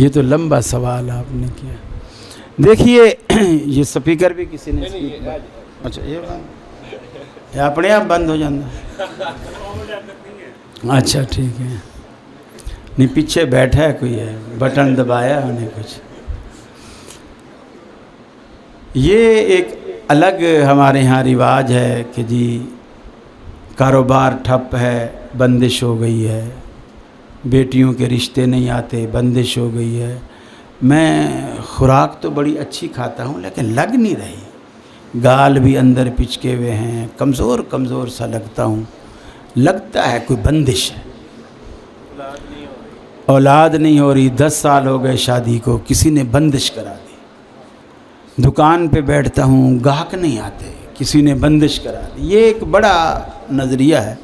یہ تو لمبا سوال آپ نے کیا. دیکھیے یہ سپیکر بھی کسی نے اچھا یہ اپنے آپ بند ہو جانا. اچھا ٹھیک ہے. نہیں پیچھے بیٹھا ہے کوئی ہے بٹن دبایا انہیں کچھ. یہ ایک الگ ہمارے ہاں رواج ہے کہ جی کاروبار ٹھپ ہے، بندش ہو گئی ہے، بیٹیوں کے رشتے نہیں آتے، بندش ہو گئی ہے. میں خوراک تو بڑی اچھی کھاتا ہوں لیکن لگ نہیں رہی، گال بھی اندر پچکے ہوئے ہیں، کمزور کمزور سا لگتا ہوں. لگتا ہے کوئی بندش ہے. اولاد نہیں ہو رہی، 10 سال ہو گئے شادی کو، کسی نے بندش کرا دی. دکان پہ بیٹھتا ہوں، گاہک نہیں آتے، کسی نے بندش کرا دی. یہ ایک بڑا نظریہ ہے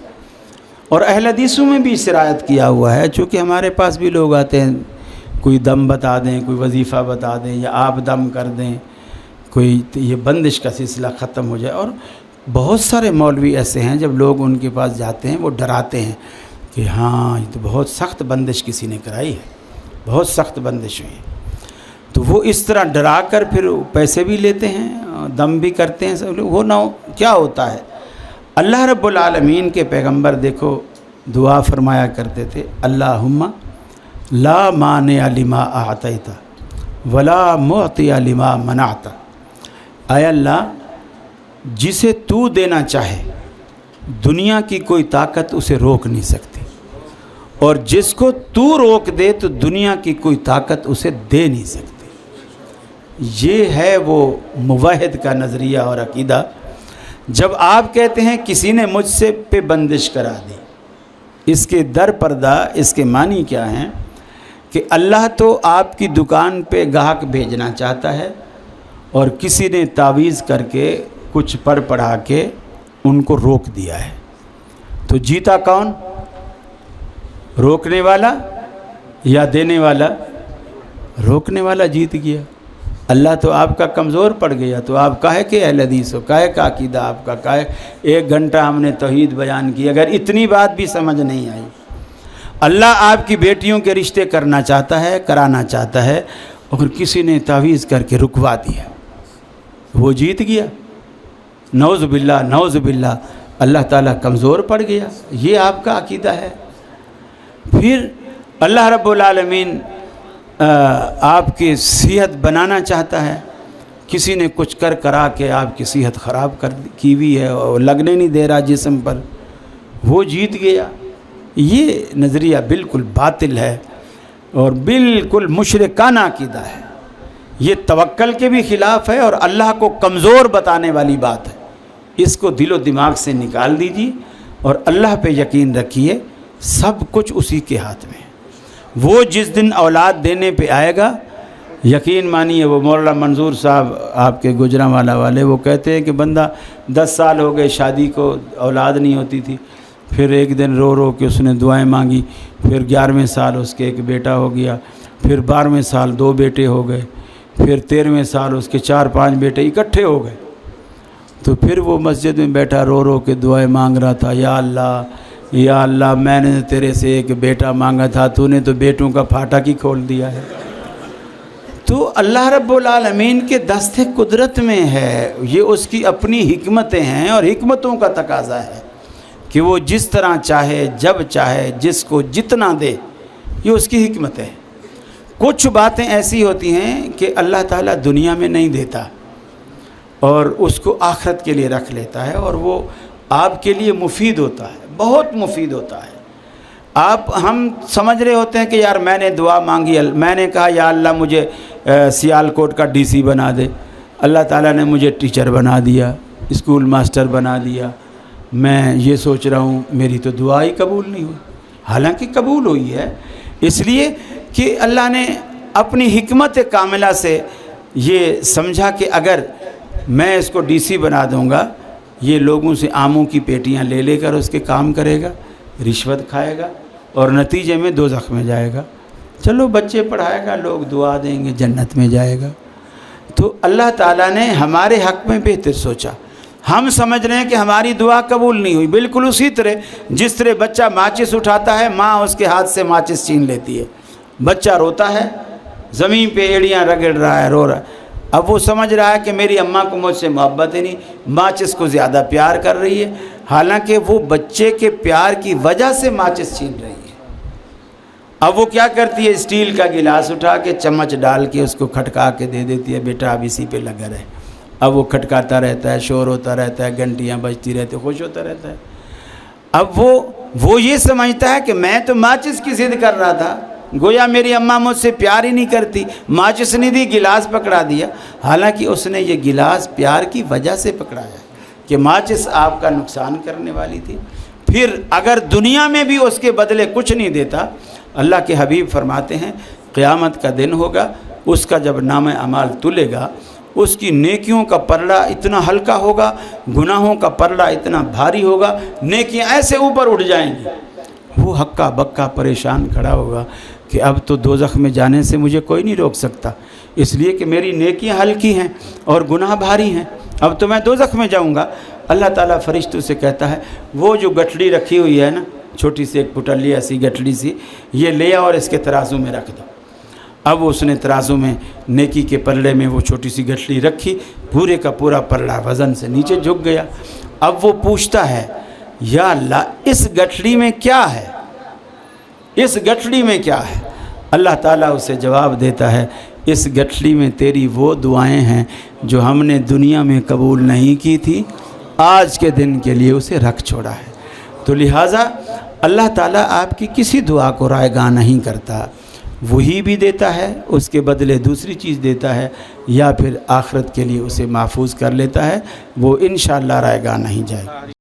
اور اہل حدیثوں میں بھی سرایت کیا ہوا ہے. چونکہ ہمارے پاس بھی لوگ آتے ہیں، کوئی دم بتا دیں، کوئی وظیفہ بتا دیں یا آپ دم کر دیں، کوئی یہ بندش کا سلسلہ ختم ہو جائے. اور بہت سارے مولوی ایسے ہیں جب لوگ ان کے پاس جاتے ہیں وہ ڈراتے ہیں کہ ہاں یہ تو بہت سخت بندش کسی نے کرائی ہے، بہت سخت بندش ہوئی ہے. تو وہ اس طرح ڈرا کر پھر پیسے بھی لیتے ہیں، دم بھی کرتے ہیں. سب لوگ وہ نہ ہو کیا ہوتا ہے. اللہ رب العالمین کے پیغمبر دیکھو دعا فرمایا کرتے تھے، اللہم لا مانع لما اعطیت ولا معطی لما منعت. اے اللہ جسے تو دینا چاہے دنیا کی کوئی طاقت اسے روک نہیں سکتی، اور جس کو تو روک دے تو دنیا کی کوئی طاقت اسے دے نہیں سکتی. یہ ہے وہ موحد کا نظریہ اور عقیدہ. جب آپ کہتے ہیں کسی نے مجھ سے پہ بندش کرا دی، اس کے در پردہ اس کے معنی کیا ہیں کہ اللہ تو آپ کی دکان پہ گاہک بھیجنا چاہتا ہے اور کسی نے تعویذ کر کے کچھ پڑھ پڑھا کے ان کو روک دیا ہے. تو جیتا کون؟ روکنے والا یا دینے والا؟ روکنے والا جیت گیا. اللہ تو آپ کا کمزور پڑ گیا. تو آپ کاہے کہ اہل حدیث ہو، کاہے کا عقیدہ آپ کا، کاہے 1 گھنٹہ ہم نے توحید بیان کی. اگر اتنی بات بھی سمجھ نہیں آئی، اللہ آپ کی بیٹیوں کے رشتے کرنا چاہتا ہے، کرانا چاہتا ہے، اور کسی نے تعویذ کر کے رکوا دیا، وہ جیت گیا. نعوذ باللہ نعوذ باللہ. اللہ تعالیٰ کمزور پڑ گیا. یہ آپ کا عقیدہ ہے. پھر اللہ رب العالمین آپ کی صحت بنانا چاہتا ہے، کسی نے کچھ کرا کے آپ کی صحت خراب کی ہوئی ہے اور لگنے نہیں دے رہا جسم پر، وہ جیت گیا. یہ نظریہ بالکل باطل ہے اور بالکل مشرکانہ عقیدہ ہے. یہ توکل کے بھی خلاف ہے اور اللہ کو کمزور بتانے والی بات ہے. اس کو دل و دماغ سے نکال دیجیے اور اللہ پہ یقین رکھیے، سب کچھ اسی کے ہاتھ میں ہے. وہ جس دن اولاد دینے پہ آئے گا، یقین مانیے. وہ مولانا منظور صاحب آپ کے گجرانوالہ والے، وہ کہتے ہیں کہ بندہ 10 سال ہو گئے شادی کو، اولاد نہیں ہوتی تھی. پھر ایک دن رو رو کے اس نے دعائیں مانگی. پھر 11ویں سال اس کے ایک بیٹا ہو گیا. پھر 12ویں سال 2 بیٹے ہو گئے. پھر 13ویں سال اس کے 4-5 بیٹے اکٹھے ہو گئے. تو پھر وہ مسجد میں بیٹھا رو رو کے دعائیں مانگ رہا تھا، یا اللہ میں نے تیرے سے ایک بیٹا مانگا تھا، تو نے تو بیٹوں کا پھاٹک ہی کھول دیا ہے. تو اللہ رب العالمین کے دست قدرت میں ہے. یہ اس کی اپنی حکمتیں ہیں اور حکمتوں کا تقاضا ہے کہ وہ جس طرح چاہے، جب چاہے، جس کو جتنا دے. یہ اس کی حکمت ہے. کچھ باتیں ایسی ہوتی ہیں کہ اللہ تعالیٰ دنیا میں نہیں دیتا اور اس کو آخرت کے لیے رکھ لیتا ہے، اور وہ آپ کے لیے مفید ہوتا ہے، بہت مفید ہوتا ہے. ہم سمجھ رہے ہوتے ہیں کہ یار میں نے دعا مانگی، میں نے کہا یا اللہ مجھے سیالکوٹ کا DC بنا دے. اللہ تعالیٰ نے مجھے ٹیچر بنا دیا، اسکول ماسٹر بنا دیا. میں یہ سوچ رہا ہوں میری تو دعا ہی قبول نہیں ہوئی، حالانکہ قبول ہوئی ہے. اس لیے کہ اللہ نے اپنی حکمت کاملہ سے یہ سمجھا کہ اگر میں اس کو DC بنا دوں گا، یہ لوگوں سے آموں کی پیٹیاں لے کر اس کے کام کرے گا، رشوت کھائے گا اور نتیجے میں دوزخ میں جائے گا. چلو بچے پڑھائے گا، لوگ دعا دیں گے، جنت میں جائے گا. تو اللہ تعالیٰ نے ہمارے حق میں بہتر سوچا. ہم سمجھ رہے ہیں کہ ہماری دعا قبول نہیں ہوئی۔ بالکل اسی طرح جس طرح بچہ ماچس اٹھاتا ہے، ماں اس کے ہاتھ سے ماچس چھین لیتی ہے، بچہ روتا ہے، زمین پہ ایڑیاں رگڑ رہا ہے، رو رہا ہے، اب وہ سمجھ رہا ہے کہ میری اماں کو مجھ سے محبت ہی نہیں، ماچس کو زیادہ پیار کر رہی ہے، حالانکہ وہ بچے کے پیار کی وجہ سے ماچس چھین رہی ہے۔ اب وہ کیا کرتی ہے، اسٹیل کا گلاس اٹھا کے چمچ ڈال کے اس کو کھٹکا کے دے دیتی ہے، بیٹا اب اسی پہ لگا رہے۔ اب وہ کھٹکاتا رہتا ہے، شور ہوتا رہتا ہے، گھنٹیاں بجتی رہتی، خوش ہوتا رہتا ہے۔ اب وہ یہ سمجھتا ہے کہ میں تو ماچس کی ضد کر رہا تھا، گویا میری اماں مجھ سے پیار ہی نہیں کرتی، ماچس نہیں دی، گلاس پکڑا دیا، حالانکہ اس نے یہ گلاس پیار کی وجہ سے پکڑایا کہ ماچس آپ کا نقصان کرنے والی تھی۔ پھر اگر دنیا میں بھی اس کے بدلے کچھ نہیں دیتا، اللہ کے حبیب فرماتے ہیں قیامت کا دن ہوگا، اس کا جب نام اعمال تلے گا، اس کی نیکیوں کا پلڑا اتنا ہلکا ہوگا، گناہوں کا پلڑا اتنا بھاری ہوگا، نیکیاں ایسے اوپر اٹھ جائیں گی، وہ ہکا بکا پریشان کھڑا ہوگا کہ اب تو دوزخ میں جانے سے مجھے کوئی نہیں روک سکتا، اس لیے کہ میری نیکیاں ہلکی ہیں اور گناہ بھاری ہیں، اب تو میں دوزخ میں جاؤں گا۔ اللہ تعالیٰ فرشتوں سے کہتا ہے وہ جو گٹھڑی رکھی ہوئی ہے نا، چھوٹی سی ایک پٹلی ایسی گٹھڑی سی، یہ لے اور اس کے ترازو میں رکھ دو۔ اب اس نے ترازو میں نیکی کے پلڑے میں وہ چھوٹی سی گٹھڑی رکھی، پورے کا پورا پلڑا وزن سے نیچے جھک گیا۔ اب وہ پوچھتا ہے یا اللہ اس گٹھڑی میں کیا ہے، اس گٹھڑی میں کیا ہے؟ اللہ تعالیٰ اسے جواب دیتا ہے اس گٹھڑی میں تیری وہ دعائیں ہیں جو ہم نے دنیا میں قبول نہیں کی تھی، آج کے دن کے لیے اسے رکھ چھوڑا ہے۔ تو لہٰذا اللہ تعالیٰ آپ کی کسی دعا کو رائے گاہ نہیں کرتا، وہی بھی دیتا ہے، اس کے بدلے دوسری چیز دیتا ہے، یا پھر آخرت کے لیے اسے محفوظ کر لیتا ہے، وہ انشاءاللہ رائے گاہ نہیں جائے گا۔